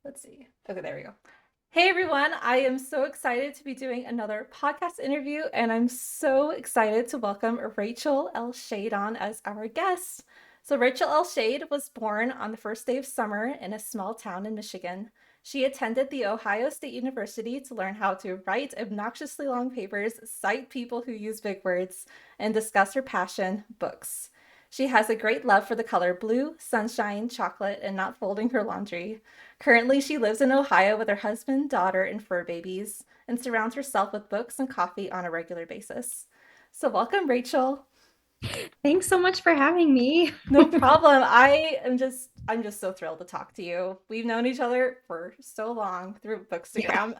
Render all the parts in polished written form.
Let's see. Okay, there we go. Hey everyone, I am so excited to be doing another podcast interview, and I'm so excited to welcome Rachel L. Schade on as our guest. So, Rachel L. Schade was born on the first day of summer in a small town in Michigan. She attended the Ohio State University to learn how to write obnoxiously long papers, cite people who use big words, and discuss her passion, books. She has a great love for the color blue, sunshine, chocolate, and not folding her laundry. Currently, she lives in Ohio with her husband, daughter, and fur babies, and surrounds herself with books and coffee on a regular basis. So, welcome, Rachel. Thanks so much for having me. No problem. I'm just so thrilled to talk to you. We've known each other for so long through Yeah. Bookstagram.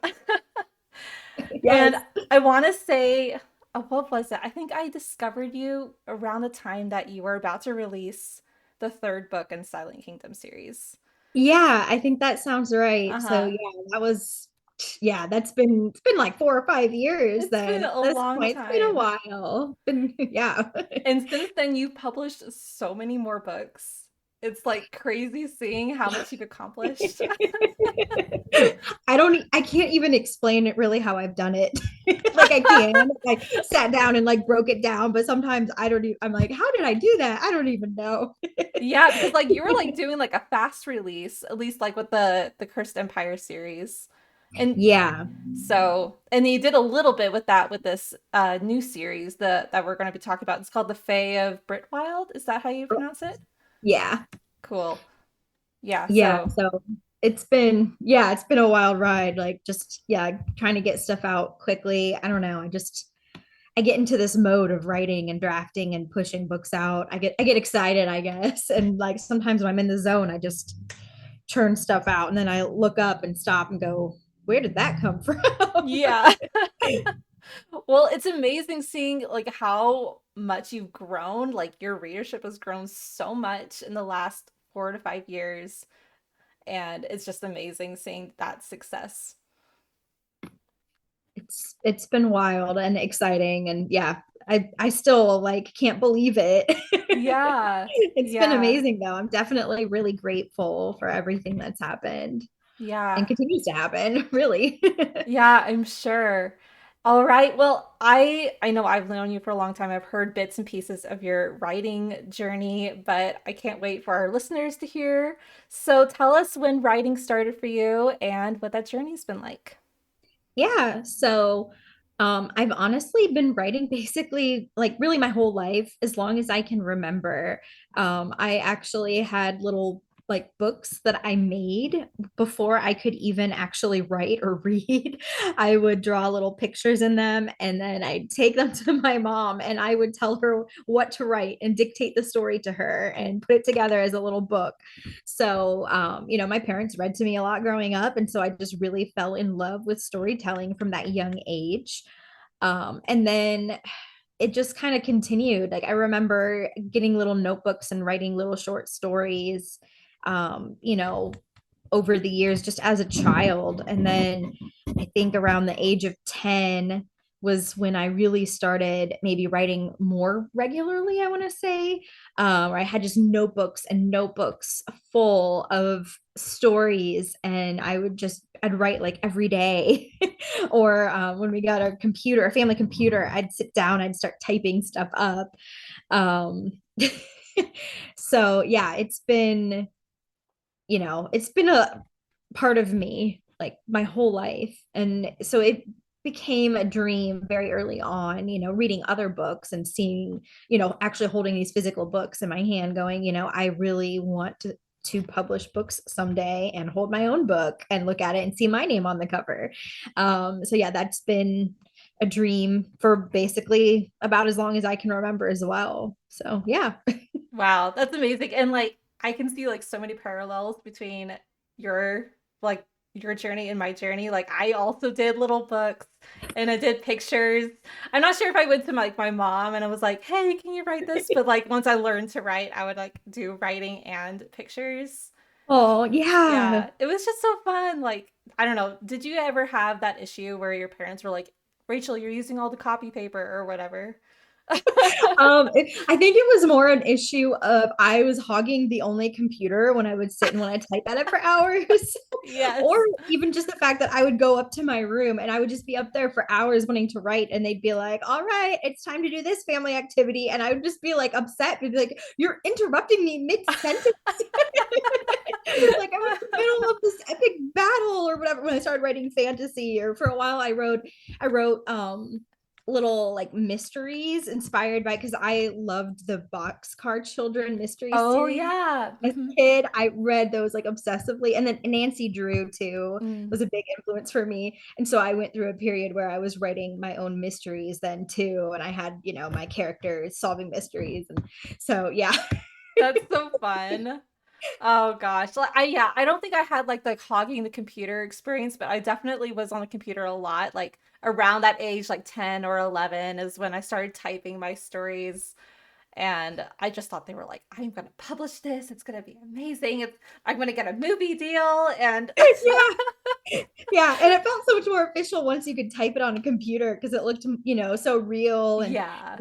And Yes. I want to say, what was it? I think I discovered you around the time that you were about to release the third book in Silent Kingdom series. Yeah, I think that sounds right. So Uh-huh. yeah, it's been like 4 or 5 years It's then been at a this long point. It's been a time. while. Been yeah. And since then, you published so many more books. It's like crazy seeing how much you've accomplished. I can't even explain it really how I've done it. Like I can. I sat down and like broke it down, but sometimes I don't even, I'm like, how did I do that? I don't even know. Yeah, because like you were like doing like a fast release, at least like with the Cursed Empire series. And Yeah. and you did a little bit with that with this new series that we're going to be talking about. It's called The Fae of Britwild. Is that how you pronounce it? Yeah. Cool. Yeah, Yeah, so so it's been a wild ride, like just yeah, trying to get stuff out quickly. I don't know. I get into this mode of writing and drafting and pushing books out. I get excited, I guess. And like sometimes when I'm in the zone, I just churn stuff out and then I look up and stop and go, where did that come from? yeah. Well, it's amazing seeing like how much you've grown. Like your readership has grown so much in the last 4 to 5 years, and it's just amazing seeing that success. It's been wild and exciting and yeah, I still like can't believe it. Yeah. It's been Yeah. amazing though. I'm definitely really grateful for everything that's happened and Yeah. continues to happen, really. Yeah, I'm sure. All right. Well, I know I've known you for a long time. I've heard bits and pieces of your writing journey, but I can't wait for our listeners to hear. So tell us when writing started for you and what that journey's been like. Yeah, so I've honestly been writing basically like really my whole life, as long as I can remember. I actually had little like books that I made before I could even actually write or read. I would draw little pictures in them and then I'd take them to my mom and I would tell her what to write and dictate the story to her and put it together as a little book. So, my parents read to me a lot growing up. And so I just really fell in love with storytelling from that young age. And then it just kind of continued. Like I remember getting little notebooks and writing little short stories, um, you know, over the years just as a child. And then I think around the age of 10 was when I really started maybe writing more regularly, I want to say. Where I had just notebooks and notebooks full of stories, and I'd write like every day. Or when we got a family computer, I'd sit down, I'd start typing stuff up. Um, so yeah, it's been a part of me like my whole life. And so it became a dream very early on, reading other books and seeing, actually holding these physical books in my hand going, I really want to publish books someday and hold my own book and look at it and see my name on the cover. So yeah, that's been a dream for basically about as long as I can remember as well. So yeah. Wow, that's amazing. And like I can see like so many parallels between your like your journey and my journey. Like I also did little books and I did pictures. I'm not sure if I went to like my mom and I was like, "Hey, can you write this?" But like once I learned to write, I would like do writing and pictures. Oh yeah. Yeah, it was just so fun. Like, I don't know, did you ever have that issue where your parents were like, "Rachel, you're using all the copy paper or whatever?" I think it was more an issue of I was hogging the only computer when I would sit and when I type at it for hours, or Yes. even just the fact that I would go up to my room and I would just be up there for hours wanting to write, and they'd be like, "All right, it's time to do this family activity," and I would just be like upset, and be like, "You're interrupting me mid sentence." Like I'm in the middle of this epic battle or whatever when I started writing fantasy, or for a while I wrote little like mysteries inspired by, because I loved the Boxcar Children mystery Oh series. yeah. As a kid, I read those like obsessively. And then Nancy Drew too Mm. was a big influence for me. And so I went through a period where I was writing my own mysteries then too. And I had, my characters solving mysteries. And so yeah. That's so fun. Oh gosh. Like I don't think I had like the hogging the computer experience, but I definitely was on the computer a lot. Like around that age, like 10 or 11 is when I started typing my stories. And I just thought they were like, I'm gonna publish this. It's gonna be amazing. I'm gonna get a movie deal. And Yeah. Yeah, and it felt so much more official once you could type it on a computer because it looked, so real. And yeah.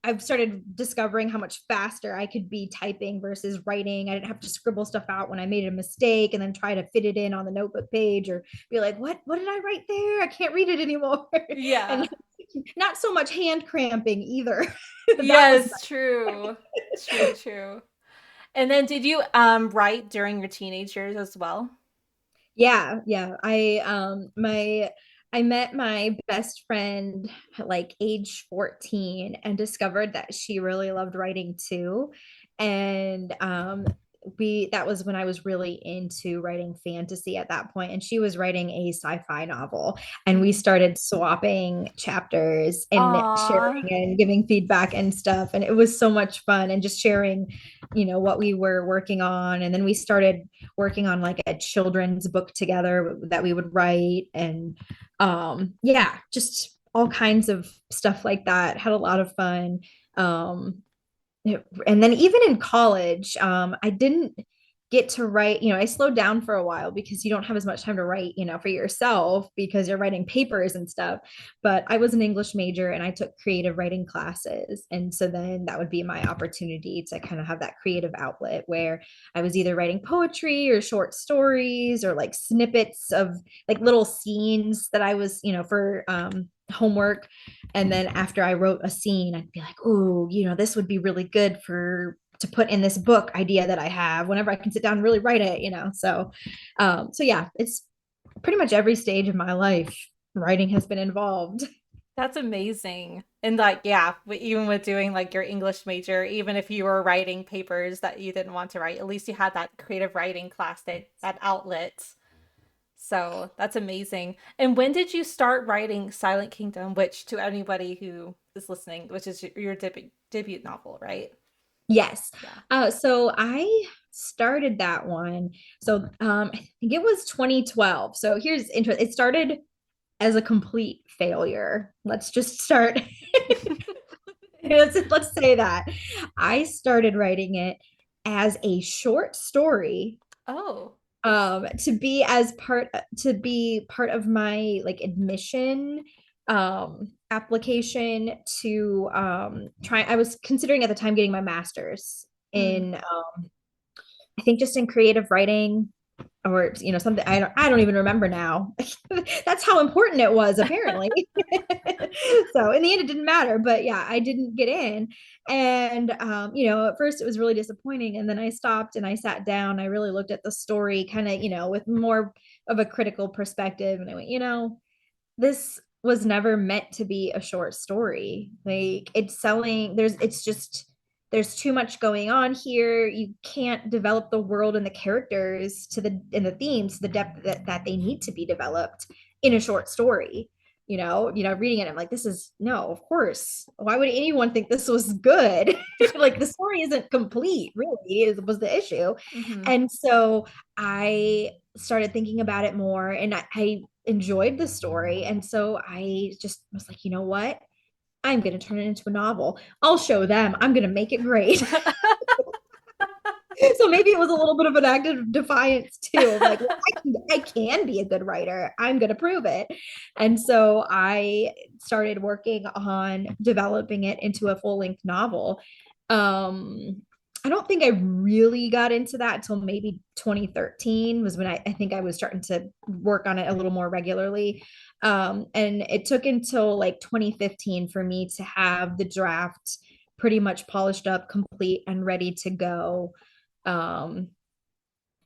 I've started discovering how much faster I could be typing versus writing. I didn't have to scribble stuff out when I made a mistake and then try to fit it in on the notebook page, or be like, what did I write there? I can't read it anymore. And Yeah. not so much hand cramping either. That was Yes, true. True, true. And then did you write during your teenage years as well? Yeah. I met my best friend at like age 14 and discovered that she really loved writing too. And we that was when I was really into writing fantasy at that point, and she was writing a sci-fi novel, and we Mm. started swapping chapters and sharing Aw. and giving feedback and stuff, and it was so much fun, and just sharing what we were working on. And then we started working on like a children's book together that we would write. And yeah, just all kinds of stuff like that. Had a lot of fun. um and then even in college, I didn't get to write. I slowed down for a while because you don't have as much time to write, for yourself, because you're writing papers and stuff. But I was an English major and I took creative writing classes. And so then that would be my opportunity to kind of have that creative outlet where I was either writing poetry or short stories or like snippets of like little scenes that I was, for homework. And then after I wrote a scene, I'd be like, oh, this would be really good to put in this book idea that I have whenever I can sit down and really write it. So yeah, it's pretty much every stage of my life writing has been involved. That's amazing. And like, yeah, even with doing like your English major, even if you were writing papers that you didn't want to write, at least you had that creative writing class, that outlet. So that's amazing. And when did you start writing Silent Kingdom, which to anybody who is listening, which is your debut novel, right? Yes. Yeah. So I started that one. So I think it was 2012. So here's interesting. It started as a complete failure. Let's just start. Let's say that. I started writing it as a short story, Oh. to be part of my like admission application to try. I was considering at the time getting my master's Mm. in I think just in creative writing, or something. I don't even remember now. That's how important it was apparently. So in the end it didn't matter, but yeah, I didn't get in. And at first it was really disappointing, and then I stopped and I sat down. I really looked at the story kind of, with more of a critical perspective, and I went, this was never meant to be a short story. Like, it's selling, there's too much going on here. You can't develop the world and the characters and the themes to the depth that they need to be developed in a short story. Reading it, I'm like, this is no, of course. Why would anyone think this was good? Like, the story isn't complete, really, was the issue. Hmm. And so I started thinking about it more, and I enjoyed the story. And so I just was like, you know what? I'm going to turn it into a novel. I'll show them. I'm going to make it great. So maybe it was a little bit of an act of defiance too, of like, well, I can be a good writer. I'm going to prove it. And so I started working on developing it into a full length novel. I don't think I really got into that until maybe 2013 was when I think I was starting to work on it a little more regularly. And it took until like 2015 for me to have the draft pretty much polished up, complete, and ready to go. um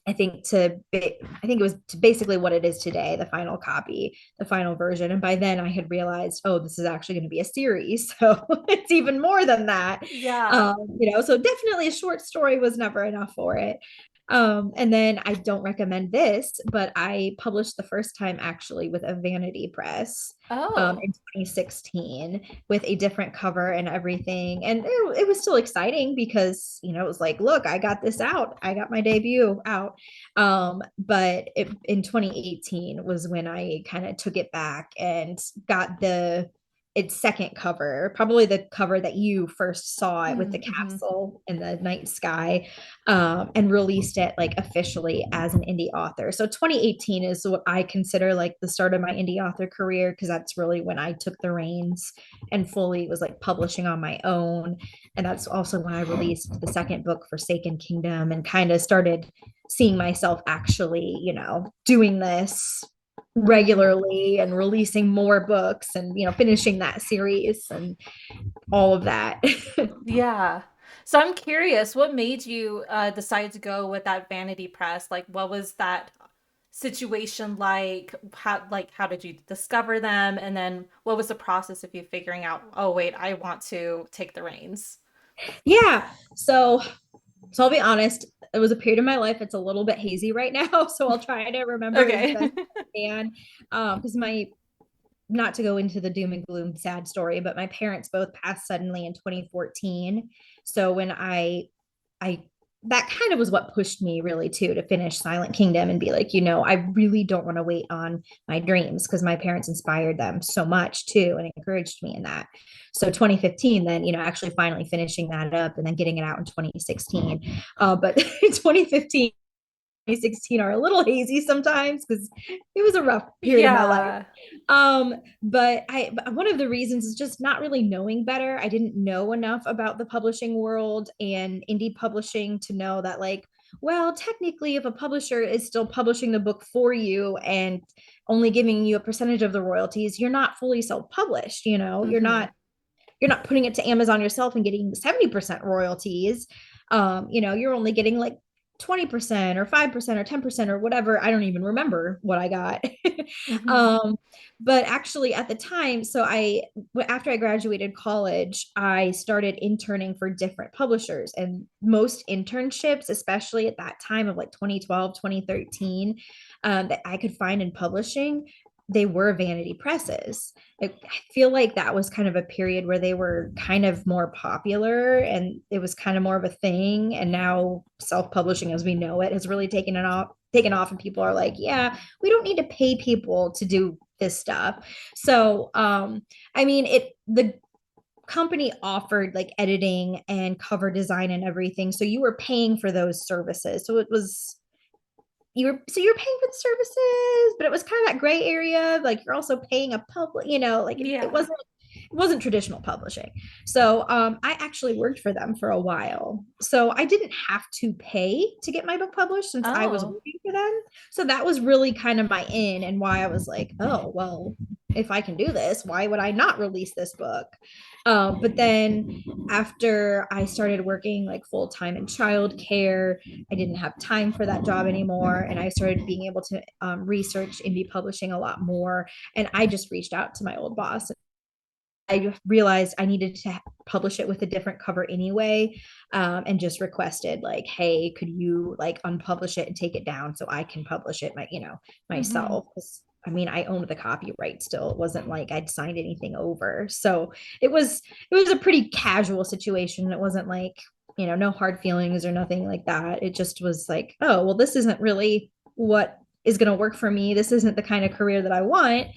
I think it was basically what it is today, the final copy, the final version. And by then I had realized, oh, this is actually going to be a series. So it's even more than that. Yeah. So definitely a short story was never enough for it. And then I don't recommend this, but I published the first time actually with a vanity press Oh. in 2016 with a different cover and everything. And it was still exciting because, it was like, look, I got this out. I got my debut out. But in 2018 was when I kind of took it back and got its second cover, probably the cover that you first saw it with the Mm-hmm. capsule in the night sky, and released it like officially as an indie author. So 2018 is what I consider like the start of my indie author career, because that's really when I took the reins and fully was like publishing on my own. And that's also when I released the second book, Forsaken Kingdom, and kind of started seeing myself actually, doing this Mm-hmm. regularly and releasing more books and finishing that series and all of that. Yeah. So I'm curious, what made you decide to go with that vanity press? Like, what was that situation like? How did you discover them? And then what was the process of you figuring out, oh wait, I want to take the reins? Yeah, so I'll be honest, it was a period of my life, it's a little bit hazy right now, so I'll try to remember as Okay. best I can. Because my not to go into the doom and gloom sad story, but my parents both passed suddenly in 2014. So when I that kind of was what pushed me really too to finish Silent Kingdom and be like, I really don't want to wait on my dreams, because my parents inspired them so much too and encouraged me in that. So 2015, then, actually finally finishing that up and then getting it out in 2016. But 2015, 2016 are a little hazy sometimes because it was a rough period of my life. Yeah. But one of the reasons is just not really knowing better. I didn't know enough about the publishing world and indie publishing to know that, like, well, technically, if a publisher is still publishing the book for you and only giving you a percentage of the royalties, you're not fully self-published. You're Mm-hmm. not putting it to Amazon yourself and getting 70% royalties. You're only getting like 20% or 5% or 10% or whatever. I don't even remember what I got. Mm-hmm. um, but actually at the time, after I graduated college, I started interning for different publishers, and most internships, especially at that time of like 2012, 2013, that I could find in publishing, they were vanity presses. I feel like that was kind of a period where they were kind of more popular and it was kind of more of a thing. And now self-publishing as we know it has really taken off, and people are like, yeah, we don't need to pay people to do this stuff. So I mean, the company offered like editing and cover design and everything. So you were paying for those services. So you're paying for the services, but it was kind of that gray area. Like you're also paying a public, like it Yeah. wasn't traditional publishing. So I actually worked for them for a while. So I didn't have to pay to get my book published since I was Oh. working for them. So that was really kind of my in, and why I was like, oh, well, if I can do this, why would I not release this book? But then after I started working like full time in childcare, I didn't have time for that job anymore. And I started being able to research indie publishing a lot more. And I just reached out to my old boss. I realized I needed to publish it with a different cover anyway, and just requested like, hey, could you like unpublish it and take it down so I can publish it Mm-hmm. myself? I mean, I owned the copyright still. It wasn't like I'd signed anything over. So it was a pretty casual situation. It wasn't like, no hard feelings or nothing like that. It just was like, oh, well, this isn't really what is going to work for me. This isn't the kind of career that I want,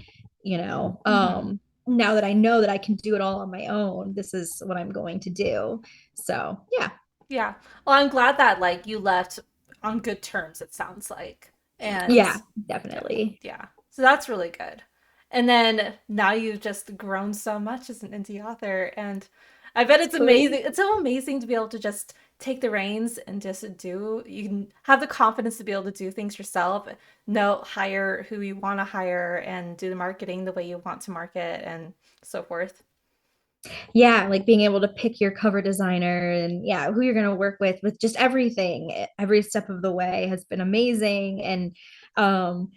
you know. Mm-hmm. Now that I know that I can do it all on my own, this is what I'm going to do. So, yeah. Yeah. Well, I'm glad that like you left on good terms, it sounds like. And Yeah, yeah, definitely. yeah. So that's really good. And then now you've just grown so much as an indie author. And I bet It's it's great. amazing. It's so amazing to be able to just take the reins and just do, you can have the confidence to be able to do things yourself, know, hire who you want to hire and do the marketing the way you want to market and so forth. Yeah, like being able to pick your cover designer and yeah, who you're going to work with just everything, every step of the way has been amazing. And um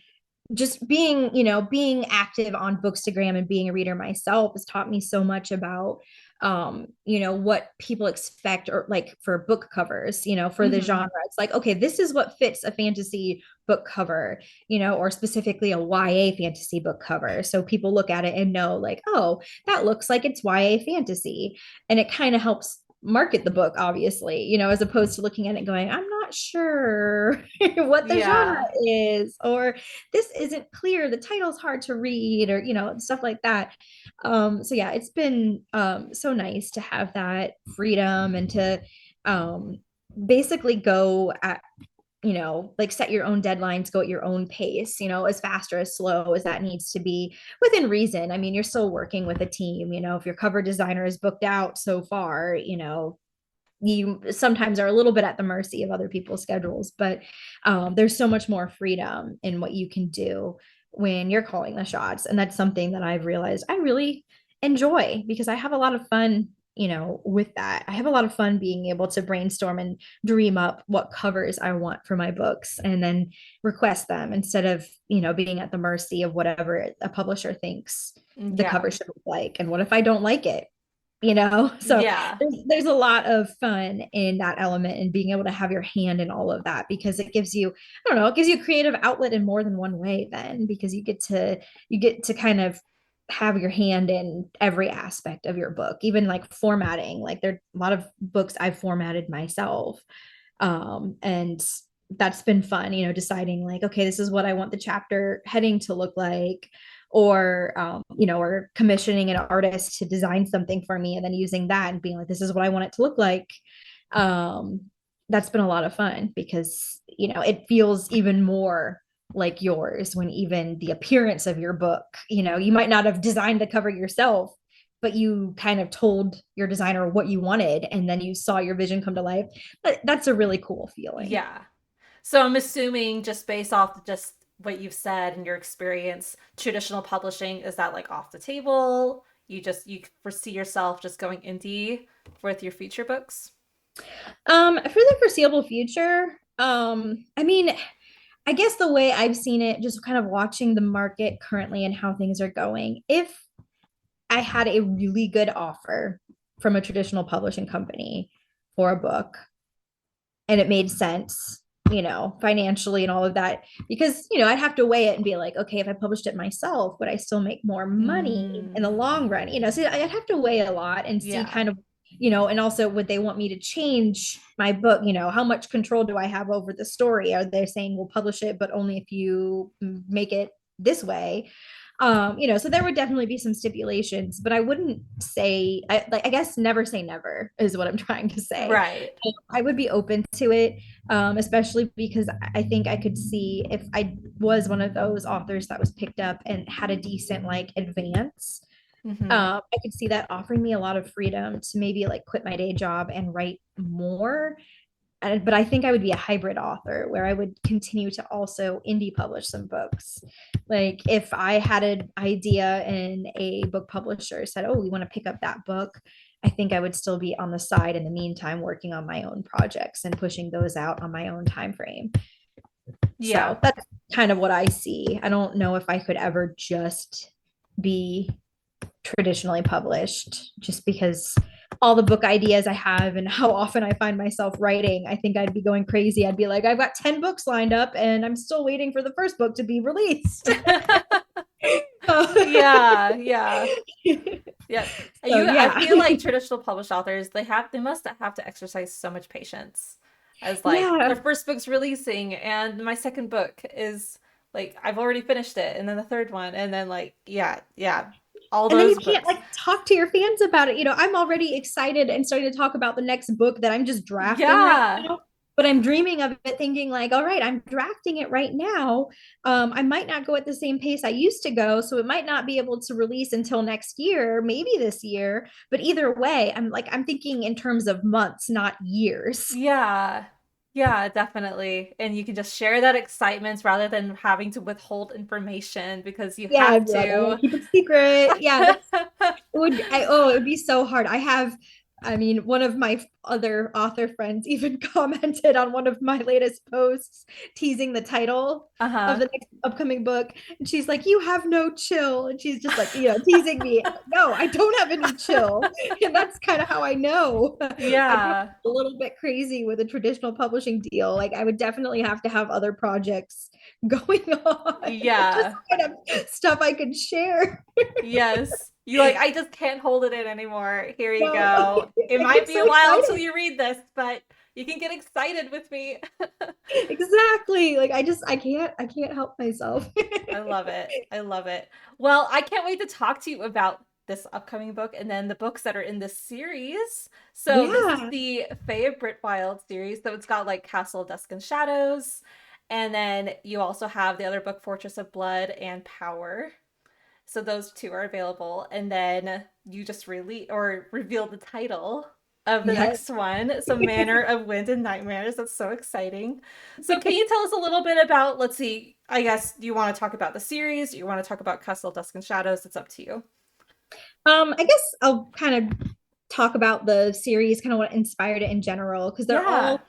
just being, being active on Bookstagram and being a reader myself has taught me so much about what people expect or like for book covers, for the Hmm. genre. It's like, okay, this is what fits a fantasy book cover, or specifically a YA fantasy book cover. So people look at it and know like, oh, that looks like it's YA fantasy. And it kind of helps market the book, obviously, as opposed to looking at it going, I'm not sure what the genre Yeah. is, or this isn't clear, the title's hard to read, or stuff like that. So yeah, it's been so nice to have that freedom and to um basically go at like set your own deadlines, go at your own pace, as fast or as slow as that needs to be within reason. I mean, you're still working with a team, if your cover designer is booked out so far, you sometimes are a little bit at the mercy of other people's schedules, but there's so much more freedom in what you can do when you're calling the shots. And that's something that I've realized I really enjoy because I have a lot of fun, with that. I have a lot of fun being able to brainstorm and dream up what covers I want for my books and then request them instead of, being at the mercy of whatever a publisher thinks the Yeah. cover should look like. And what if I don't like it? So Yeah. there's a lot of fun in that element and being able to have your hand in all of that because it gives you, I don't know, it gives you a creative outlet in more than one way then because you get to kind of have your hand in every aspect of your book, even like formatting. Like there are a lot of books I've formatted myself, and that's been fun, deciding like, okay, this is what I want the chapter heading to look like, or or commissioning an artist to design something for me and then using that and being like, this is what I want it to look like. um that's been a lot of fun because it feels even more like yours when even the appearance of your book, you might not have designed the cover yourself, but you kind of told your designer what you wanted and then you saw your vision come to life. That's a really cool feeling. Yeah. So I'm assuming just based off just what you've said and your experience, traditional publishing is that like off the table? You foresee yourself just going indie with your future books? For the foreseeable future, I mean, I guess the way I've seen it, just kind of watching the market currently and how things are going, if I had a really good offer from a traditional publishing company for a book and it made sense, financially and all of that, because, I'd have to weigh it and be like, okay, if I published it myself, would I still make more money in the Mm, long run? So I'd have to weigh a lot and see yeah. kind of, and also would they want me to change my book? How much control do I have over the story? Are they saying we'll publish it, but only if you make it this way? So there would definitely be some stipulations, but I wouldn't say, I guess never say never is what I'm trying to say. Right. I would be open to it, especially because I think I could see if I was one of those authors that was picked up and had a decent like advance. Hmm. I could see that offering me a lot of freedom to maybe like quit my day job and write more. But I think I would be a hybrid author where I would continue to also indie publish some books. Like if I had an idea and a book publisher said, "Oh, we want to pick up that book," I think I would still be on the side in the meantime working on my own projects and pushing those out on my own time frame. Yeah. So that's kind of what I see. I don't know if I could ever just be traditionally published just because all the book ideas I have and how often I find myself writing, I think I'd be going crazy. I'd be like, I've got 10 books lined up and I'm still waiting for the first book to be released. Yeah, yeah. Yeah. So I yeah. feel like traditional published authors, they must have to exercise so much patience as like their Yeah. first book's releasing and my second book is like I've already finished it and then the third one and then like yeah, yeah. all And then you those can't books. like talk to your fans about it. I'm already excited and starting to talk about the next book that I'm just drafting right Yeah. now. But I'm dreaming of it, thinking like, all right, I'm drafting it right now. I might not go at the same pace I used to go, so it might not be able to release until next year, maybe this year. But either way, I'm thinking in terms of months, not years. Yeah. Yeah, definitely. And you can just share that excitement rather than having to withhold information because you Yeah, have I'd be like, oh, to. keep it secret. Yeah, that's it would be so hard. I mean, one of my other author friends even commented on one of my latest posts teasing the title of Uh-huh. the next upcoming book. And she's like, "You have no chill." And she's just like, teasing me. No, I don't have any chill. And that's kind of how I know I'd probably Yeah. be a little bit crazy with a traditional publishing deal. Like I would definitely have to have other projects going on, just Yeah. kind of stuff I could share. Yes. You like, I just can't hold it in anymore. Here you No, go. It I might get be so a while till excited. you read this, but you can get excited with me. Exactly. Like I can't help myself. I love it. I love it. Well, I can't wait to talk to you about this upcoming book and then the books that are in this series. So, this is Yeah. the Faye Wild series. So, it's got like Castle of Dusk and Shadows. And then you also have the other book, Fortress of Blood and Power. So those two are available, and then you just release or reveal the title of the Yes. next one. So Manor of Wind and Nightmares. That's so exciting. So can you tell us a little bit about? Let's see. I guess do you want to talk about the series? Do you want to talk about Castle Dusk and Shadows? It's up to you. I guess I'll kind of talk about the series, kind of what inspired it in general, because they're Yeah. all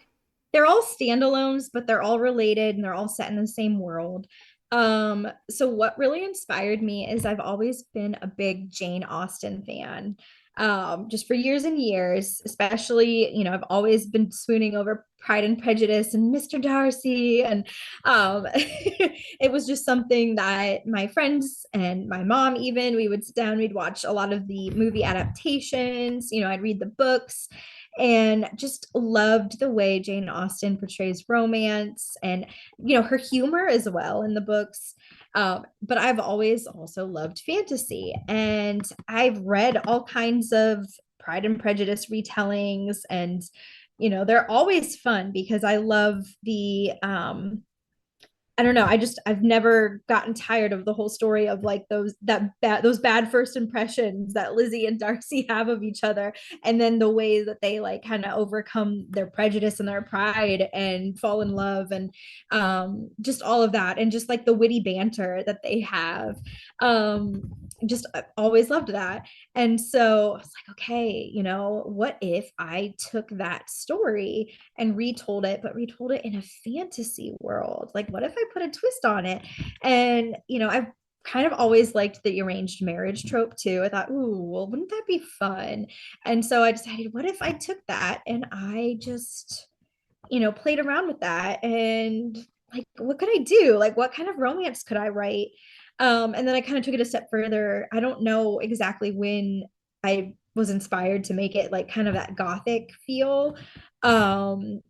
they're all standalones, but they're all related and they're all set in the same world. So what really inspired me is I've always been a big Jane Austen fan. Just for years and years, especially, I've always been swooning over Pride and Prejudice and Mr. Darcy. And it was just something that my friends and my mom, even, we would sit down, we'd watch a lot of the movie adaptations, I'd read the books and just loved the way Jane Austen portrays romance and her humor as well in the books. But I've always also loved fantasy, and I've read all kinds of Pride and Prejudice retellings, and they're always fun because I love the I don't know. I've never gotten tired of the whole story of like those bad first impressions that Lizzie and Darcy have of each other, and then the way that they like kind of overcome their prejudice and their pride and fall in love, and just all of that, and just like the witty banter that they have. Just I've always loved that. And so I was like, okay, what if I took that story and retold it, but retold it in a fantasy world? Like, what if I put a twist on it? And, I've kind of always liked the arranged marriage trope too. I thought, ooh, well, wouldn't that be fun? And so I decided, what if I took that and I just, played around with that and like, what could I do? Like, what kind of romance could I write? And then I kind of took it a step further. I don't know exactly when I was inspired to make it like kind of that gothic feel. Um,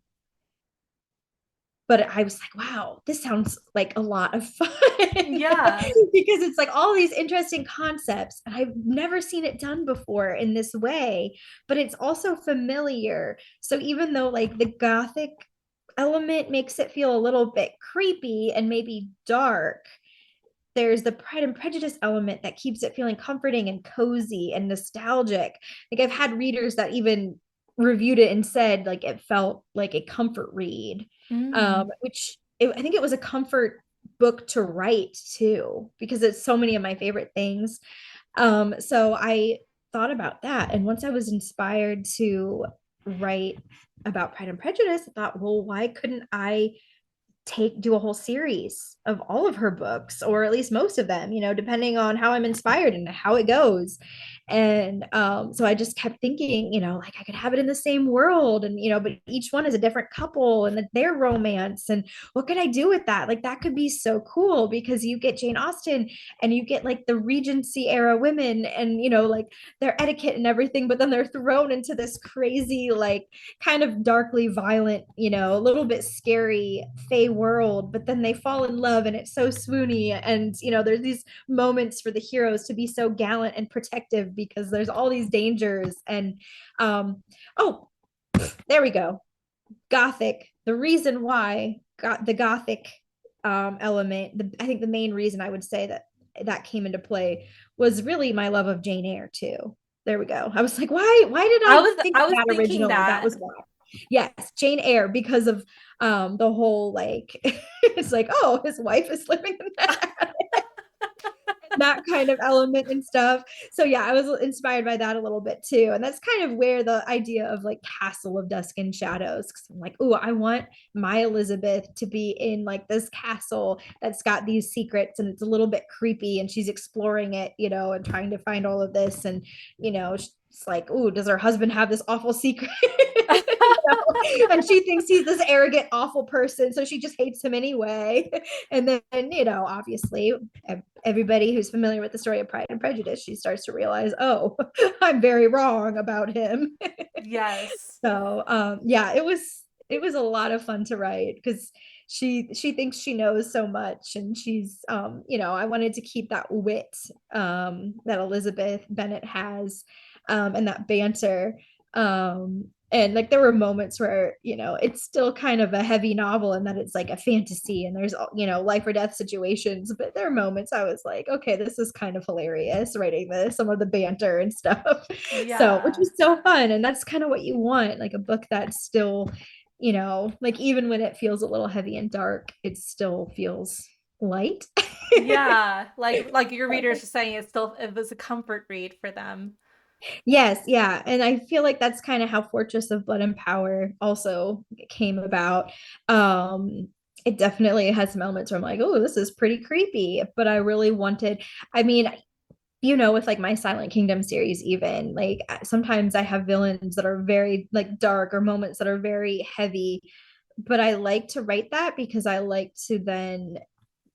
but I was like, wow, this sounds like a lot of fun Yeah. because it's like all these interesting concepts. And I've never seen it done before in this way, but it's also familiar. So even though like the gothic element makes it feel a little bit creepy and maybe dark, there's the Pride and Prejudice element that keeps it feeling comforting and cozy and nostalgic. Like I've had readers that even reviewed it and said like it felt like a comfort read, Mm. I think it was a comfort book to write too, because it's so many of my favorite things. So I thought about that, and once I was inspired to write about Pride and Prejudice, I thought, well, why couldn't I do a whole series of all of her books, or at least most of them, depending on how I'm inspired and how it goes. And so I just kept thinking, like I could have it in the same world, and but each one is a different couple and their romance, and what could I do with that? Like that could be so cool, because you get Jane Austen and you get like the Regency era women, and like their etiquette and everything, but then they're thrown into this crazy, like kind of darkly violent, a little bit scary fey world, but then they fall in love and it's so swoony, and there's these moments for the heroes to be so gallant and protective because there's all these dangers. And oh, there we go. Gothic. The reason why got the Gothic element, I think the main reason I would say that came into play was really my love of Jane Eyre too. There we go. I was like, why did I I was think I of was that thinking originally? That that. was why. Yes, Jane Eyre, because of the whole like it's like, oh, his wife is living in that that kind of element and stuff. So yeah, I was inspired by that a little bit too. And that's kind of where the idea of like Castle of Dusk and Shadows, because I'm like, oh, I want my Elizabeth to be in like this castle that's got these secrets, and it's a little bit creepy, and she's exploring it, and trying to find all of this. And it's like, oh, does her husband have this awful secret? And she thinks he's this arrogant, awful person, so she just hates him anyway. And then, obviously, everybody who's familiar with the story of Pride and Prejudice, she starts to realize, oh, I'm very wrong about him. Yes. So, yeah, it was a lot of fun to write, because she thinks she knows so much, and she's I wanted to keep that wit that Elizabeth Bennet has, and that banter. And like there were moments where it's still kind of a heavy novel, and that it's like a fantasy, and there's life or death situations, but there are moments I was like, okay, this is kind of hilarious writing this, some of the banter and stuff. So, which Yeah. was so fun, and that's kind of what you want, like a book that's still like even when it feels a little heavy and dark, it still feels light. Yeah. Like your readers are saying it was a comfort read for them. Yes, yeah. And I feel like that's kind of how Fortress of Blood and Power also came about. It definitely has some elements where I'm like, oh, this is pretty creepy. But I really wanted, I mean, with like my Silent Kingdom series, even like sometimes I have villains that are very like dark, or moments that are very heavy. But I like to write that because I like to then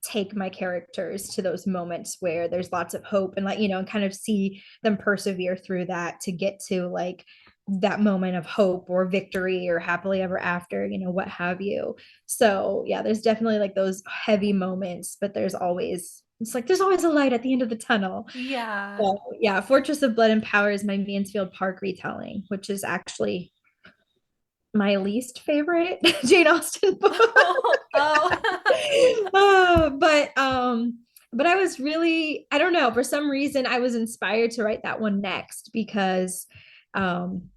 take my characters to those moments where there's lots of hope, and like and kind of see them persevere through that to get to like that moment of hope or victory or happily ever after, what have you. So yeah, there's definitely like those heavy moments, but there's always a light at the end of the tunnel. Yeah. So yeah, Fortress of Blood and Power is my Mansfield Park retelling, which is actually my least favorite Jane Austen book. Oh. But I was really, I don't know, for some reason I was inspired to write that one next, because um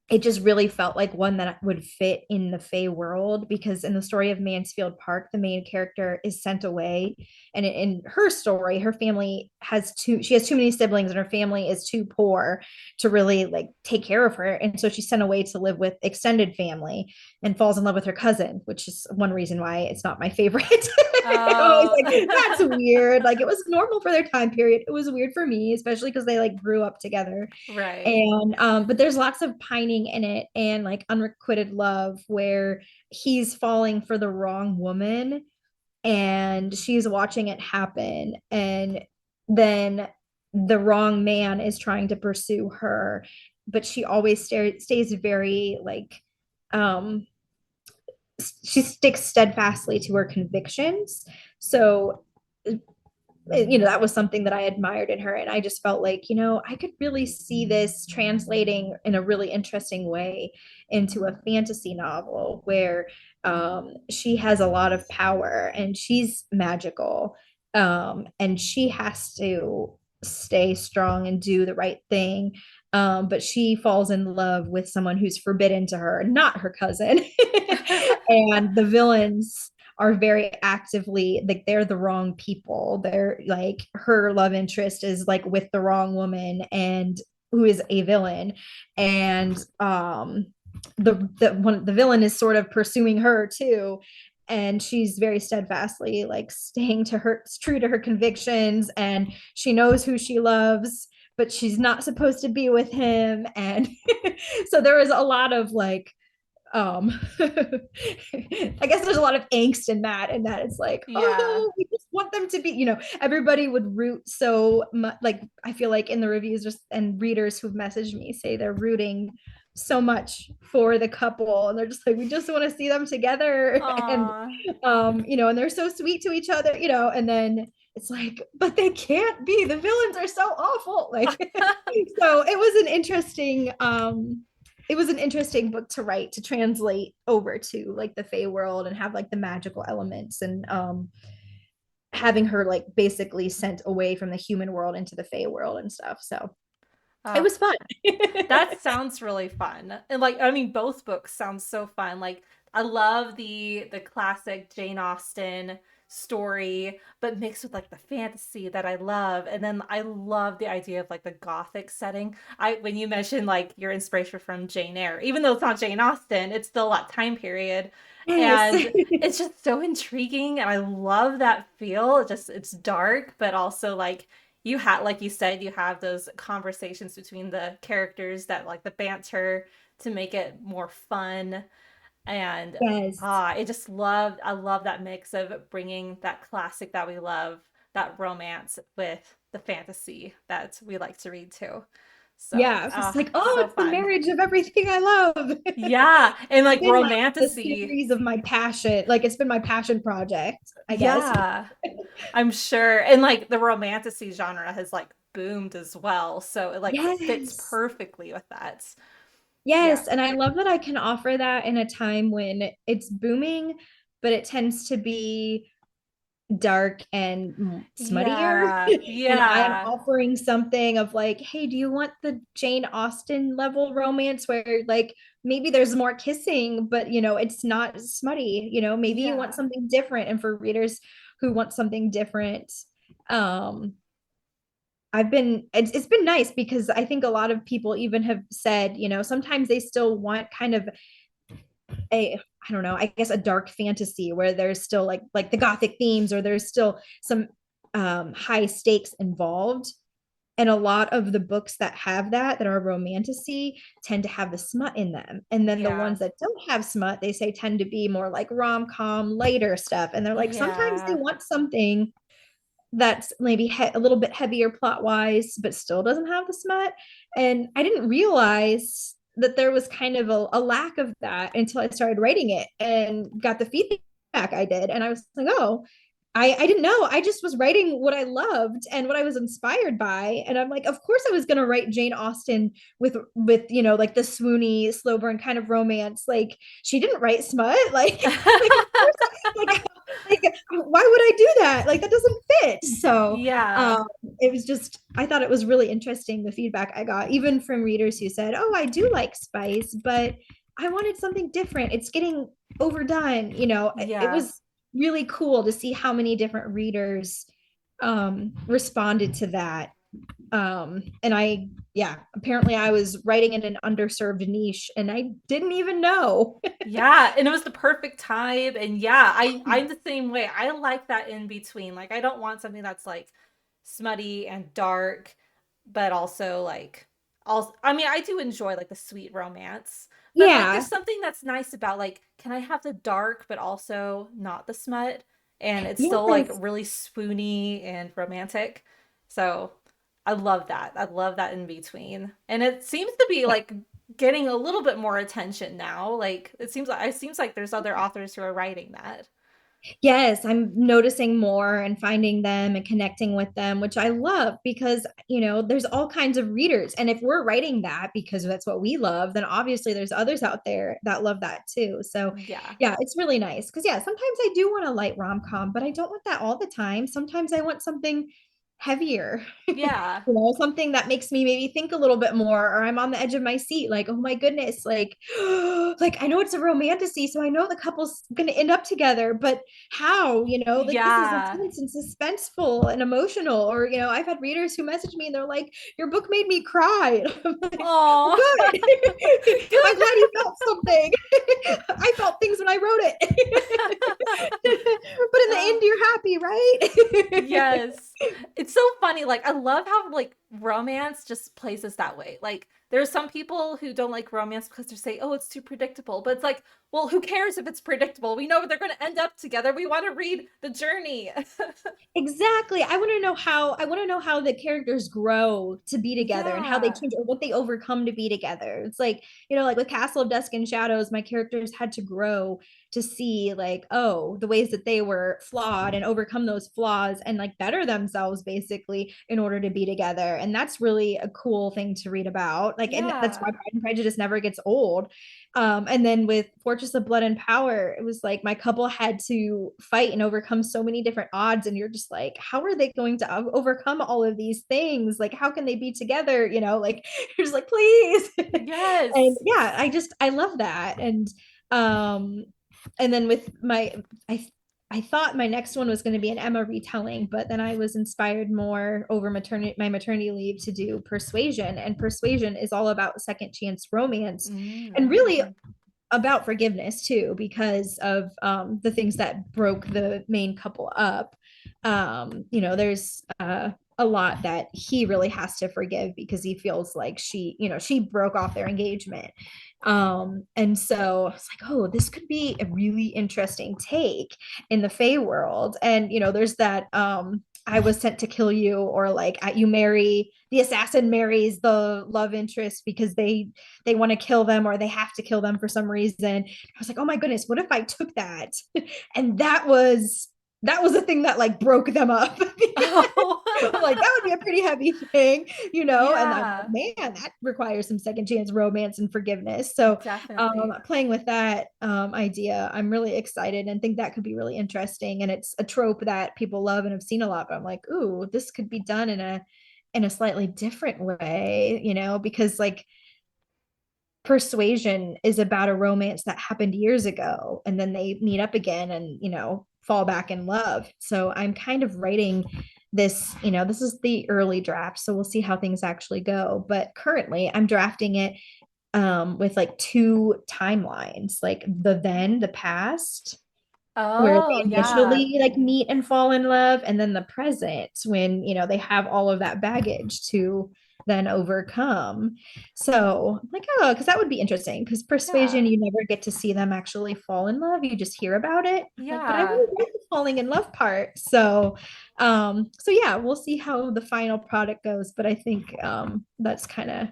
it just really felt like one that would fit in the Fae world, because in the story of Mansfield Park, the main character is sent away. And in her story, her family she has too many siblings, and her family is too poor to really like take care of her. And so she's sent away to live with extended family, and falls in love with her cousin, which is one reason why it's not my favorite. I'm always Oh. like, that's weird. Like it was normal for their time period. It was weird for me, especially because they like grew up together. Right. And but there's lots of pining in it, and like unrequited love, where he's falling for the wrong woman, and she's watching it happen, and then the wrong man is trying to pursue her, but she always stays very like um she sticks steadfastly to her convictions. So that was something that I admired in her. And I just felt like, I could really see this translating in a really interesting way into a fantasy novel where she has a lot of power, and she's magical. And she has to stay strong and do the right thing. But she falls in love with someone who's forbidden to her, not her cousin. And the villains are very actively like, they're the wrong people. They're like, her love interest is like with the wrong woman, and who is a villain. And the villain is sort of pursuing her too, and she's very steadfastly like staying to her true to her convictions, and she knows who she loves, but she's not supposed to be with him. And so there was a lot of like, I guess there's a lot of angst in that, and that it's like, Yeah. oh, we just want them to be, everybody would root so much. Like, I feel like in the reviews just and readers who've messaged me say they're rooting so much for the couple, and they're just like, we just want to see them together. And Aw. and they're so sweet to each other, and then it's like, but they can't be, the villains are so awful, like. So it was an interesting book to write, to translate over to like the Fey world and have like the magical elements, and having her like basically sent away from the human world into the Fey world and stuff. So it Oh, was fun. that sounds really fun. And like I mean both books sound so fun. Like I love the classic Jane Austen story, but mixed with like the fantasy that I love. And then I love the idea of like the gothic setting. I when you mentioned like your inspiration from Jane Eyre, even though it's not Jane Austen, it's still that time period. Yes. And it's just so intriguing and I love that feel. It's dark, but also like you had like you said you have those conversations between the characters that like the banter to make it more fun and Yes. I love that mix of bringing that classic that we love, that romance with the fantasy that we like to read too. So Yeah, it's just like, oh, so it's the fun. marriage of everything I love. Yeah, and It's like been like the romantasy. series of my passion. Like, it's been my passion project, I guess. Yeah, I'm sure. And like the romantasy genre has like boomed as well. So it like fits Yes. perfectly with that. Yeah. Yes, and I love that I can offer that in a time when it's booming, but it tends to be dark and smuttier. Yeah. And I am Yeah. offering something of like, hey, do you want the Jane Austen level romance where like maybe there's more kissing, but it's not smutty, maybe you want Yeah. something different. And for readers who want something different, um, it's been nice because I think a lot of people even have said, sometimes they still want kind of a, I don't know, I guess a dark fantasy where there's still like the gothic themes, or there's still some high stakes involved. And a lot of the books that are romantasy tend to have the smut in them. And then the Yeah. ones that don't have smut, they say tend to be more like rom-com, lighter stuff. And they're like, sometimes they Yeah. want something that's maybe a little bit heavier plot wise, but still doesn't have the smut. And I didn't realize that there was kind of a lack of that until I started writing it and got the feedback I did. And I was like, oh, I didn't know. I just was writing what I loved and what I was inspired by. And I'm like, of course I was gonna write Jane Austen with like the swoony, slow burn kind of romance. Like, she didn't write smut. Like of course like like why would I do that? Like, that doesn't fit. So Yeah. um it was just, I thought it was really interesting, the feedback I got, even from readers who said, oh, I do like spice, but I wanted something different. It's getting overdone. It Yeah. was really cool to see how many different readers responded to that. And yeah, apparently I was writing in an underserved niche and I didn't even know. Yeah, and it was the perfect time. And yeah, I'm the same way. I like that in between. Like I don't want something that's like smutty and dark, but also like also I mean, I do enjoy like the sweet romance. But like there's Yeah, something that's nice about like can I have the dark but also not the smut and it's still like yes, really swoony and romantic. So I love that. I love that in between. And it seems to be yeah. like getting a little bit more attention now. Like it seems like there's other authors who are writing that. Yes, I'm noticing more and finding them and connecting with them, which I love because, there's all kinds of readers. And if we're writing that because that's what we love, then obviously there's others out there that love that too. So, Yeah. yeah, it's really nice. Because, yeah, sometimes I do want a light rom-com, but I don't want that all the time. Sometimes I want something heavier. Yeah. Something that makes me maybe think a little bit more, or I'm on the edge of my seat, like, oh my goodness, like, like I know it's a romantasy, so I know the couple's gonna end up together, but how, like, this is Yeah. intense and suspenseful and emotional. Or, I've had readers who message me and they're like, your book made me cry. I'm like, well, Oh. good. I'm glad you felt something. I felt things when I wrote it. But in the Uh, end, you're happy, right? yes. It's so funny. Like I love how like romance just plays us that way. Like there's some people who don't like romance because they say, "Oh, it's too predictable." But it's like, well, who cares if it's predictable? We know they're going to end up together. We want to read the journey. Exactly. I want to know how the characters grow to be together and how they Yeah. change or what they overcome to be together. It's like, like with Castle of Dusk and Shadows, my characters had to grow to see like, oh, the ways that they were flawed and overcome those flaws and like better themselves basically in order to be together. And that's really a cool thing to read about. Like, and that's why Yeah. Pride and Prejudice never gets old. And then with Fortress of Blood and Power, it was like my couple had to fight and overcome so many different odds. And you're just like, how are they going to overcome all of these things? Like, how can they be together? Like, you're just like, please. And Yes. yeah, I love that. Um, and then with I thought my next one was going to be an Emma retelling, but then I was inspired more over my maternity leave to do Persuasion. And Persuasion is all about second chance romance and really Mm-hmm. about forgiveness too, because of the things that broke the main couple up. There's a lot that he really has to forgive because he feels like she broke off their engagement. And so I was like, oh, this could be a really interesting take in the Fae world. And there's that I was sent to kill you, or like you marry the assassin marries the love interest because they want to kill them or they have to kill them for some reason. I was like, oh my goodness, what if I took that? And that was the thing that like broke them up. Oh. I'm like, that would be a pretty heavy thing. And I'm Yeah. like, man, that requires some second chance romance and forgiveness. So Definitely. playing with that idea, I'm really excited and think that could be really interesting. And it's a trope that people love and have seen a lot, but I'm like, ooh, this could be done in a slightly different way, because like Persuasion is about a romance that happened years ago and then they meet up again and fall back in love. So I'm kind of writing this is the early draft, so we'll see how things actually go, but currently I'm drafting it with like two timelines, like the past where Oh, they yeah. initially like meet and fall in love, and then the present when they have all of that baggage to then overcome. So I'm like, oh, because that would be interesting, because Persuasion, Yeah. you never get to see them actually fall in love, you just hear about it. I'm like, but I Yeah. really like the falling in love part. So yeah, we'll see how the final product goes, but I think that's kind of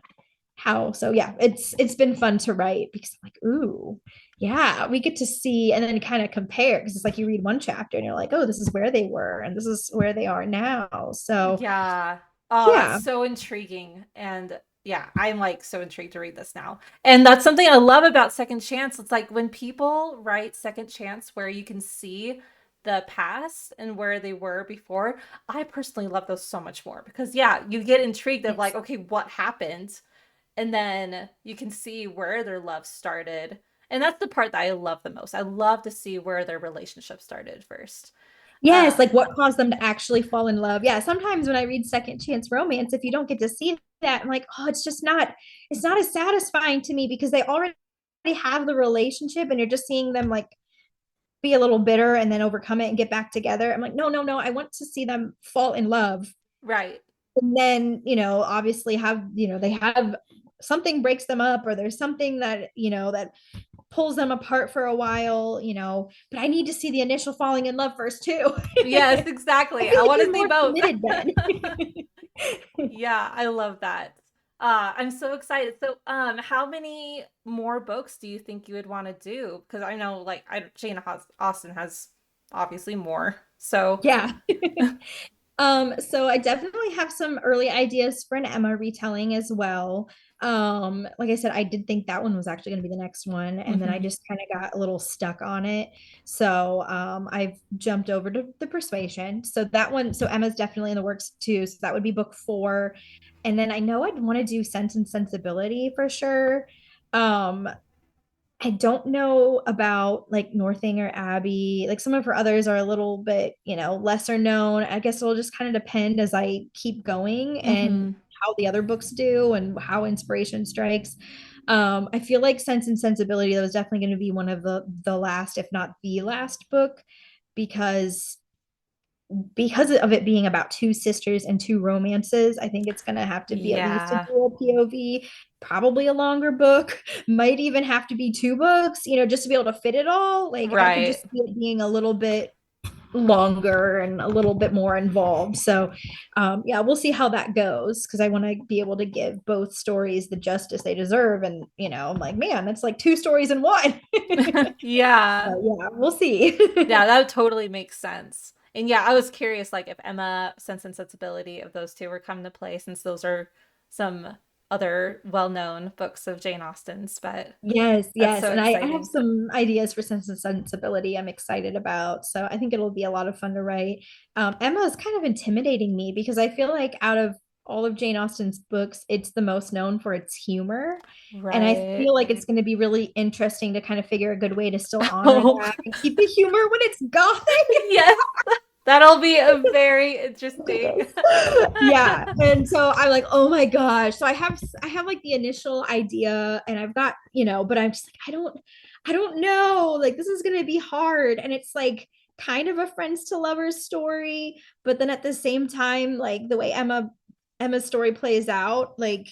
how. So yeah, it's been fun to write because I'm like, ooh, yeah, we get to see and then kind of compare, because it's like you read one chapter and you're like, oh, this is where they were and this is where they are now. So Yeah. Oh, that's yeah. so intriguing. And yeah, I'm like so intrigued to read this now. And that's something I love about Second Chance. It's like when people write Second Chance where you can see the past and where they were before, I personally love those so much more because yeah, you get intrigued of like, Yes. okay, what happened? And then you can see where their love started. And that's the part that I love the most. I love to see where their relationship started first. Yes, like Um, what caused them to actually fall in love. Yeah, sometimes when I read second chance romance, if you don't get to see that, I'm like, oh, it's not as satisfying to me because they already have the relationship and you're just seeing them like be a little bitter and then overcome it and get back together. I'm like, no, no, no. I want to see them fall in love. right. And then, obviously they have something breaks them up, or there's something that pulls them apart for a while, but I need to see the initial falling in love first too. Yes, I exactly. feel I like want to you're see more both. committed then. Yeah, I love that. I'm so excited. So, how many more books do you think you would want to do? Because I know, like, Jane Austen has obviously more. So, Yeah. So I definitely have some early ideas for an Emma retelling as well. Like I said, I did think that one was actually going to be the next one, and then I mhm. just kind of got a little stuck on it. So I've jumped over to the Persuasion. So that one, so Emma's definitely in the works too. So that would be book 4. And then I know I'd want to do Sense and Sensibility for sure. Um, I don't know about like Northanger Abbey. Like some of her others are a little bit, lesser known. I guess it'll just kind of depend as I keep going and Mhm. how the other books do and how inspiration strikes. I feel like Sense and Sensibility, that was definitely going to be one of the last, if not the last book, because because of it being about two sisters and two romances, I think it's going to have to be at least a Yeah, dual POV, probably a longer book, might even have to be two books, just to be able to fit it all. Like I could right. just see it being a little bit longer and a little bit more involved. So, yeah, we'll see how that goes because I want to be able to give both stories the justice they deserve. And, I'm like, man, it's like two stories in one. Yeah. But yeah, we'll see. Yeah, that would totally make sense. And yeah, I was curious like if Emma Sense and Sensibility of those two were come to play since those are some other well-known books of Jane Austen's, but Yes, that's yes. so And I have exciting. some ideas for Sense and Sensibility I'm excited about. So I think it'll be a lot of fun to write. Emma is kind of intimidating me because I feel like out of all of Jane Austen's books, it's the most known for its humor. And I Right. feel like it's going to be really interesting to kind of figure a good way to still honor Oh, that and keep the humor when it's gothic. yes. That'll be a very Look at interesting. this. Yeah. And so I'm like, oh my gosh. So I have like the initial idea and I've got, but I'm just like, I don't know. Like this is gonna be hard. And it's like kind of a friends to lovers story, but then at the same time, like the way Emma's story plays out, like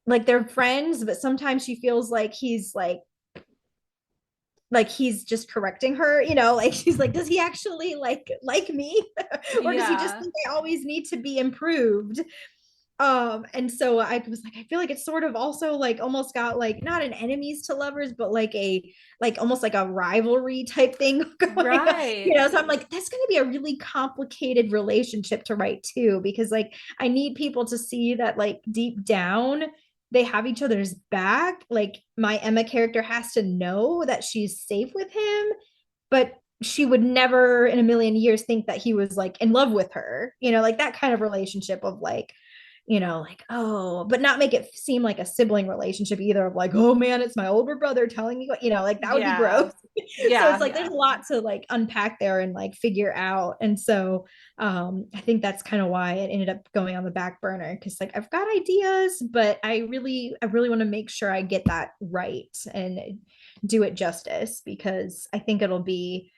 they're friends, but sometimes she feels like he's just correcting her, like she's like, does he actually like me? Or does he just Yeah. think I always need to be improved? And so I was like, I feel like it's sort of also like almost got like not an enemies to lovers, but like almost like a rivalry type thing going on, Right. so I'm like, that's going to be a really complicated relationship to write too, because like I need people to see that like deep down they have each other's back. Like my Emma character has to know that she's safe with him, but she would never in a million years think that he was like in love with her, like that kind of relationship of like, like, oh, but not make it seem like a sibling relationship either of like, oh man, it's my older brother telling me what, like that would be Yeah. gross. So it's Yeah, like there's yeah. a lot to like unpack there and like figure out. And so I think that's kind of why it ended up going on the back burner because like I've got ideas, but I really want to make sure I get that right and do it justice because I think it'll be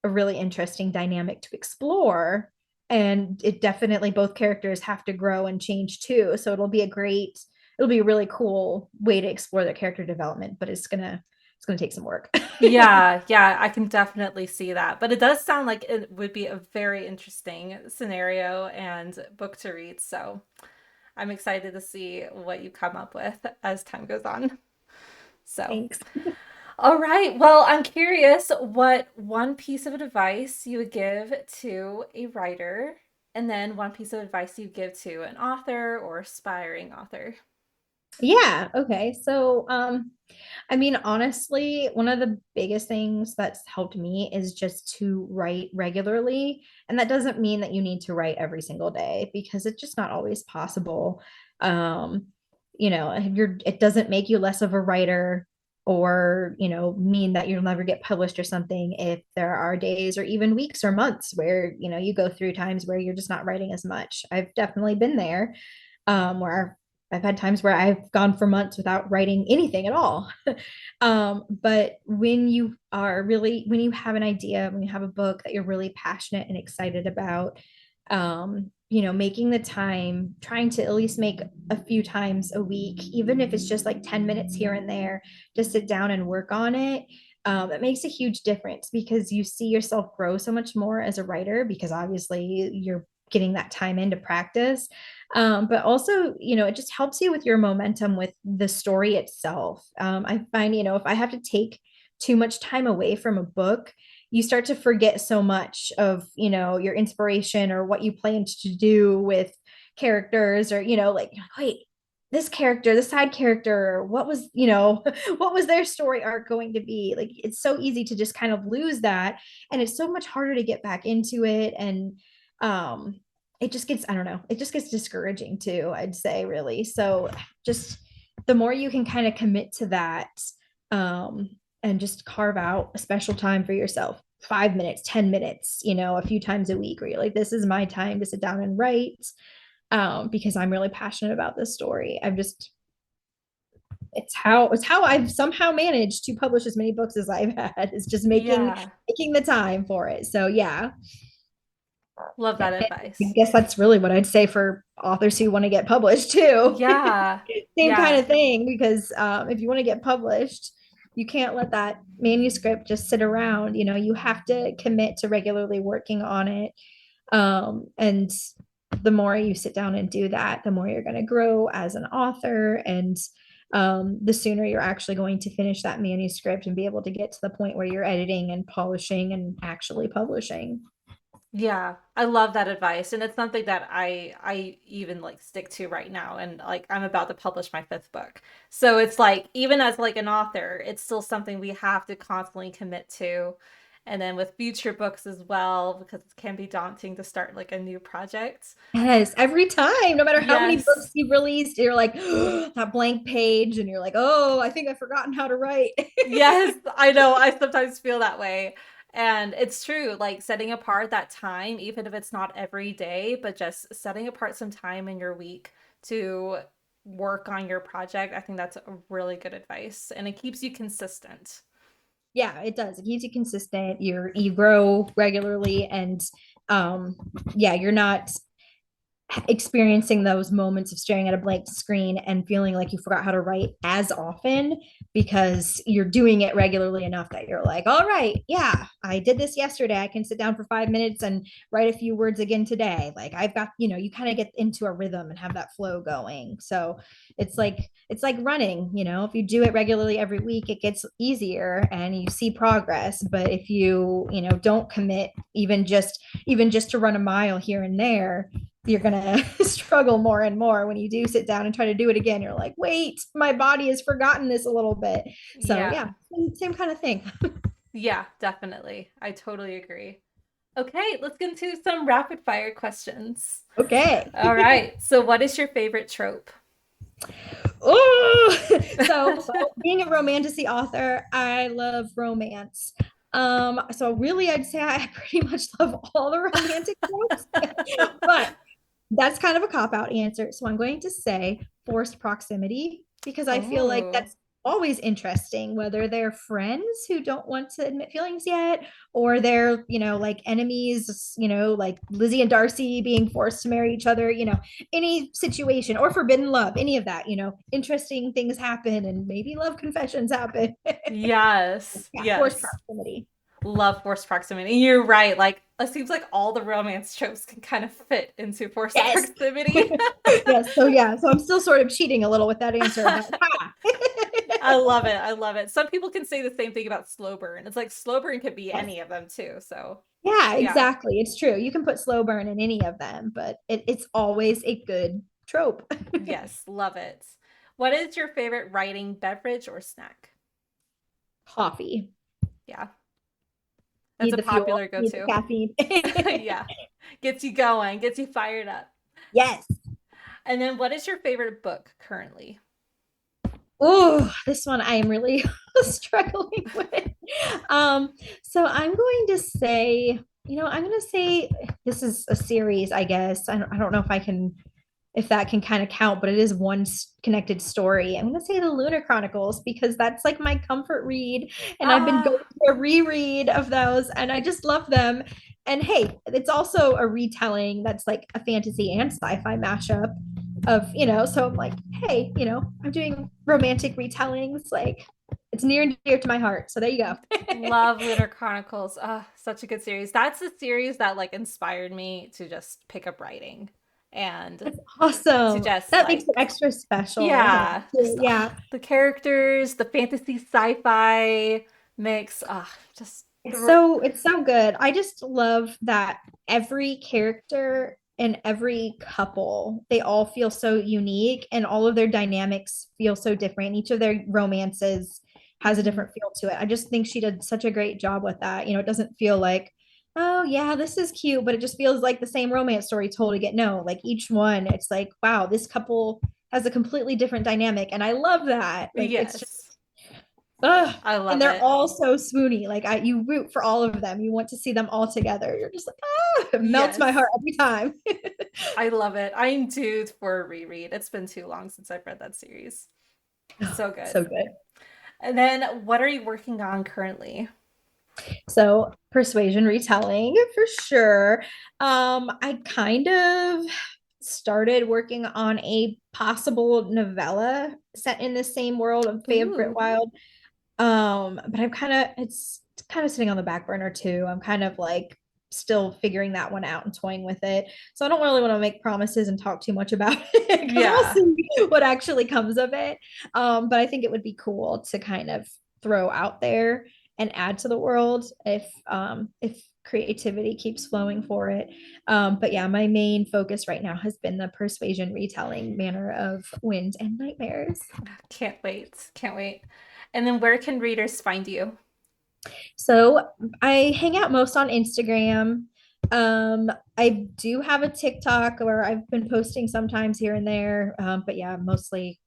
a really interesting dynamic to explore. And it definitely, both characters have to grow and change too. So it'll be a really cool way to explore their character development, but it's gonna take some work. Yeah, yeah, I can definitely see that. But it does sound like it would be a very interesting scenario and book to read. So I'm excited to see what you come up with as time goes on. So, Thanks. all right. Well, I'm curious what one piece of advice you would give to a writer, and then one piece of advice you give to an author or aspiring author. Yeah. Okay. So, I mean, honestly, one of the biggest things that's helped me is just to write regularly. And that doesn't mean that you need to write every single day because it's just not always possible. Um, it doesn't make you less of a writer or, mean that you'll never get published or something if there are days or even weeks or months where, you go through times where you're just not writing as much. I've definitely been there, where I've had times where I've gone for months without writing anything at all. But when you have an idea, when you have a book that you're really passionate and excited about, making the time, trying to at least make a few times a week, even if it's just like 10 minutes here and there, to sit down and work on it. It makes a huge difference because you see yourself grow so much more as a writer because obviously you're getting that time into practice, but also, it just helps you with your momentum with the story itself. I find, if I have to take too much time away from a book, you start to forget so much of, your inspiration or what you planned to do with characters or, like, wait, this character, the side character, what was, what was their story arc going to be? Like, it's so easy to just kind of lose that. And it's so much harder to get back into it. And, it just gets, I don't know, it just gets discouraging too, I'd say, really. So just the more you can kind of commit to that, um, and just carve out a special time for yourself, 5 minutes, 10 minutes, a few times a week where you're like, this is my time to sit down and write, because I'm really passionate about this story. It's how I've somehow managed to publish as many books as I've had. It's just making Yeah. making the time for it. So yeah. Love Yeah, that I advice. guess that's really what I'd say for authors who want to get published too. Yeah. Same kind Yeah. of thing, because if you want to get published, you can't let that manuscript just sit around. You have to commit to regularly working on it. And the more you sit down and do that, the more you're going to grow as an author. And the sooner you're actually going to finish that manuscript and be able to get to the point where you're editing and polishing and actually publishing. Yeah, I love that advice, and it's something that I even like stick to right now. And like I'm about to publish my fifth book, so it's like even as like an author, it's still something we have to constantly commit to. And then with future books as well, because it can be daunting to start like a new project. Yes, every time, no matter how many books Yes, you've released, you're like that blank page, and you're like, oh, I think I've forgotten how to write. yes, I know. I sometimes feel that way. And it's true, like setting apart that time, even if it's not every day, but just setting apart some time in your week to work on your project. I think that's a really good advice and it keeps you consistent. Yeah, it does. It keeps you consistent. You grow regularly, and um, yeah, you're not experiencing those moments of staring at a blank screen and feeling like you forgot how to write as often, because you're doing it regularly enough that you're like, all right, yeah, I did this yesterday. I can sit down for 5 minutes and write a few words again today. Like I've got, you kind of get into a rhythm and have that flow going. So it's like running. If you do it regularly every week, it gets easier and you see progress. But if don't commit even just to run a mile here and there, you're gonna struggle more and more when you do sit down and try to do it again. You're like, wait, my body has forgotten this a little bit. So yeah, Yeah. same kind of thing. Yeah, definitely. I totally agree. Okay, let's get into some rapid fire questions. Okay. All right. So, what is your favorite trope? Oh, well, being a romanticy author, I love romance. So really, I'd say I pretty much love all the romantic tropes, but that's kind of a cop out answer. So I'm going to say forced proximity, because I feel like Oh, that's always interesting, whether they're friends who don't want to admit feelings yet, or they're, like enemies, like Lizzie and Darcy being forced to marry each other, any situation, or forbidden love, any of that, interesting things happen and maybe love confessions happen. yes, Yeah, forced yes. proximity. Love forced proximity. You're right. Like, it seems like all the romance tropes can kind of fit into forced Yes. proximity. Yes. So yeah. So I'm still sort of cheating a little with that answer, but ha. I love it. I love it. Some people can say the same thing about slow burn. It's like slow burn could be Yes. any of them too. So, Yeah, yeah. exactly. It's true. You can put slow burn in any of them, but it's always a good trope. Yes, love it. What is your favorite writing beverage or snack? Coffee. Yeah, that's Need a the fuel, popular need the go-to. caffeine. Yeah. Gets you going, gets you fired up. Yes. And then what is your favorite book currently? Oh, this one I am really struggling with. Um, so I'm going to say, I'm going to say this is a series, I guess. I don't know if that can kind of count, but it is one connected story. I'm going to say the Lunar Chronicles, because that's like my comfort read. And I've been going Ah, through a reread of those and I just love them. And hey, it's also a retelling that's like a fantasy and sci fi mashup of, so I'm like, hey, I'm doing romantic retellings. Like it's near and dear to my heart. So there you go. love Lunar Chronicles. Ah, such a good series. That's the series that like inspired me to just pick up writing and That's to awesome. just That makes it like, extra special. Like, yeah, just yeah, the characters, the fantasy sci-fi mix. Just it's so good. I just love that every character and every couple, they all feel so unique and all of their dynamics feel so different. Each of their romances has a Mhm. different feel to it. I just think she did such a great job with that. It doesn't feel like, oh yeah, this is cute, but it just feels like the same romance story told again. No, like each one, it's like, wow, this couple has a completely different dynamic. And I love that. Like it's just Yes, ugh. I And love they're it. all so swoony. Like you root for all of them. You want to see them all together. You're just like, it melts my Yes, heart every time. I love it. I'm due for a reread. It's been too long since I've read that series. Oh, So good. so good. And then what are you working on currently? So persuasion retelling for sure. I kind of started working on a possible novella set in the same world of Favorite Ooh, Wild. But I'm kind of it's kind of sitting on the back burner too. I'm kind of like still figuring that one out and toying with it. So I don't really want to make promises and talk too much about it because we'll yeah. see what actually comes of it. But I think it would be cool to kind of throw out there and add to the world if creativity keeps flowing for it. But yeah, my main focus right now has been the persuasion retelling manner of Wind and Nightmares. Can't wait. Can't wait. And then where can readers find you? So I hang out most on Instagram. I do have a TikTok where I've been posting sometimes here and there. But yeah, mostly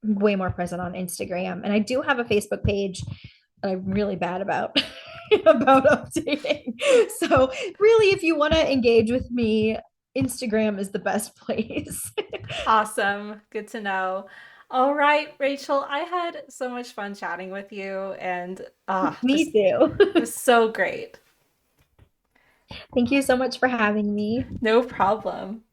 way more present on Instagram. And I do have a Facebook page that I'm really bad about about updating. So really, if you want to engage with me, Instagram is the best place. Awesome. Good to know. All right, Rachel, I had so much fun chatting with you and Me just too. it was so great. Thank you so much for having me. No problem.